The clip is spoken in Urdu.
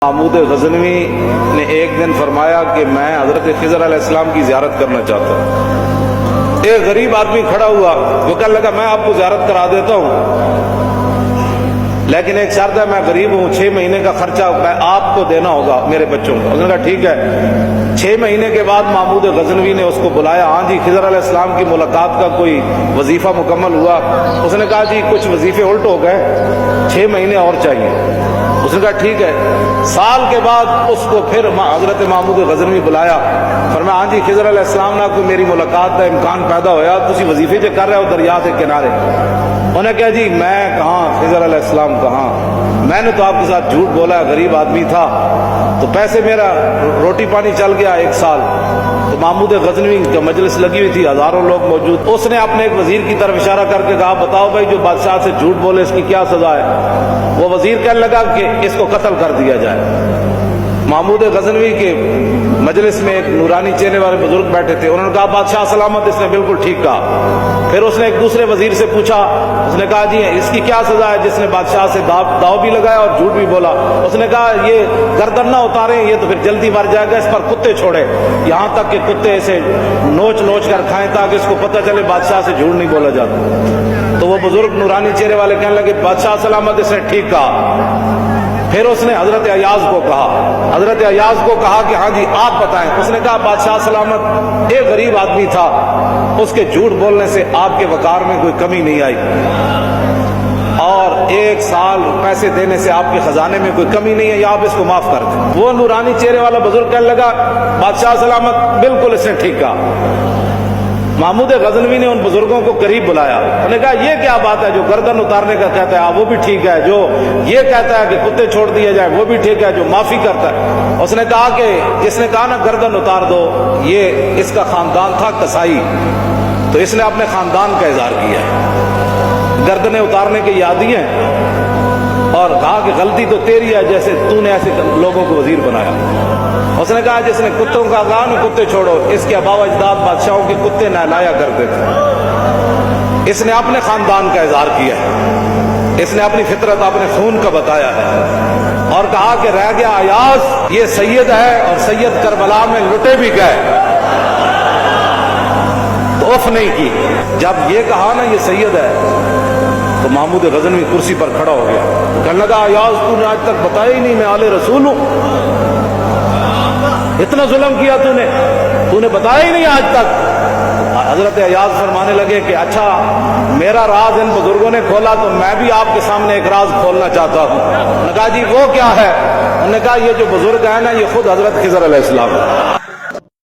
محمود غزنوی نے ایک دن فرمایا کہ میں حضرت خضر علیہ السلام کی زیارت کرنا چاہتا ہوں۔ ایک غریب آدمی کھڑا ہوا، وہ کہنے لگا میں آپ کو زیارت کرا دیتا ہوں، لیکن ایک شرط ہے، میں غریب ہوں، 6 مہینے کا خرچہ میں آپ کو دینا ہوگا میرے بچوں کو۔ اس نے کہا ٹھیک ہے۔ 6 مہینے کے بعد محمود غزنوی نے اس کو بلایا۔ ہاں جی، خضر علیہ السلام کی ملاقات کا کوئی وظیفہ مکمل ہوا؟ اس نے کہا جی کچھ وظیفے الٹ ہو گئے، 6 مہینے اور چاہیے۔ اس نے کہا ٹھیک ہے۔ سال کے بعد اس کو پھر حضرت محمود غزنوی بلایا، فرمایا ہاں جی خضر علیہ السلام نہ کوئی میری ملاقات کا امکان پیدا ہویا، تسی وظیفے جو کر رہے ہو دریا کے کنارے۔ انہوں نے کہا جی میں کہاں، خضر علیہ السلام کہاں، میں نے تو آپ کے ساتھ جھوٹ بولا، غریب آدمی تھا تو پیسے میرا روٹی پانی چل گیا 1 سال۔ تو محمود غزنوی کا مجلس لگی ہوئی تھی، ہزاروں لوگ موجود۔ اس نے اپنے ایک وزیر کی طرف اشارہ کر کے کہا بتاؤ بھائی جو بادشاہ سے جھوٹ بولے اس کی کیا سزا ہے؟ وہ وزیر کہنے لگا کہ اس کو قتل کر دیا جائے۔ محمود غزنوی کے مجلس میں ایک نورانی چہرے والے بزرگ بیٹھے تھے، انہوں نے کہا بادشاہ سلامت، اس نے بالکل ٹھیک کہا۔ پھر اس نے ایک دوسرے وزیر سے پوچھا، اس نے کہا جی اس کی کیا سزا ہے جس نے بادشاہ سے داؤ بھی لگایا اور جھوٹ بھی بولا؟ اس نے کہا یہ گردن نہ اتاریں، یہ تو پھر جلدی مر جائے گا، اس پر کتے چھوڑے، یہاں تک کہ کتے اسے نوچ نوچ کر کھائیں تاکہ اس کو پتہ چلے بادشاہ سے جھوٹ نہیں بولا جاتا۔ تو وہ بزرگ نورانی چہرے والے کہنے لگے بادشاہ سلامت، اس نے ٹھیک کہا۔ پھر اس نے حضرت ایاز کو کہا، حضرت ایاز کو کہا کہ ہاں جی آپ بتائیں۔ اس نے کہا بادشاہ سلامت، ایک غریب آدمی تھا، اس کے جھوٹ بولنے سے آپ کے وقار میں کوئی کمی نہیں آئی، اور 1 سال پیسے دینے سے آپ کے خزانے میں کوئی کمی نہیں ہے، یا آپ اس کو معاف کر دیں۔ وہ نورانی چہرے والا بزرگ کہنے لگا بادشاہ سلامت بالکل اس نے ٹھیک کہا۔ محمود غزنوی نے ان بزرگوں کو قریب بلایا، انہوں نے کہا یہ کیا بات ہے، جو گردن اتارنے کا کہتا ہے وہ بھی ٹھیک ہے، جو یہ کہتا ہے کہ کتے چھوڑ دیے جائے وہ بھی ٹھیک ہے، جو معافی کرتا ہے۔ اس نے کہا کہ جس نے کہا نا گردن اتار دو، یہ اس کا خاندان تھا قصائی، تو اس نے اپنے خاندان کا اظہار کیا ہے، گردنیں اتارنے کے عادی ہیں، اور کہا کہ غلطی تو تیری ہے، جیسے تو نے ایسے لوگوں کو وزیر بنایا۔ اس نے کہا جس نے کتوں کا کہا نا کتے چھوڑو، اس کے آباء و اجداد بادشاہوں کے کتے نہلایا کرتے تھے۔ اس نے اپنے خاندان کا اظہار کیا ہے، اس نے اپنی فطرت اپنے خون کا بتایا ہے، اور کہا کہ رہ گیا ایاز، یہ سید ہے اور سید کربلا میں لٹے بھی گئے، تو اف نہیں کی۔ جب یہ کہا نا یہ سید ہے تو محمود غزنوی کرسی پر کھڑا ہو گیا، کہنے لگا ایاز تو نے آج تک بتایا ہی نہیں میں آل رسول ہوں، اتنا ظلم کیا تو نے بتایا ہی نہیں آج تک۔ حضرت ایاز فرمانے لگے کہ اچھا میرا راز ان بزرگوں نے کھولا تو میں بھی آپ کے سامنے ایک راز کھولنا چاہتا ہوں۔ انہوں نے کہا جی وہ کیا ہے؟ انہوں نے کہا یہ جو بزرگ ہے نا یہ خود حضرت خضر علیہ السلام ہے۔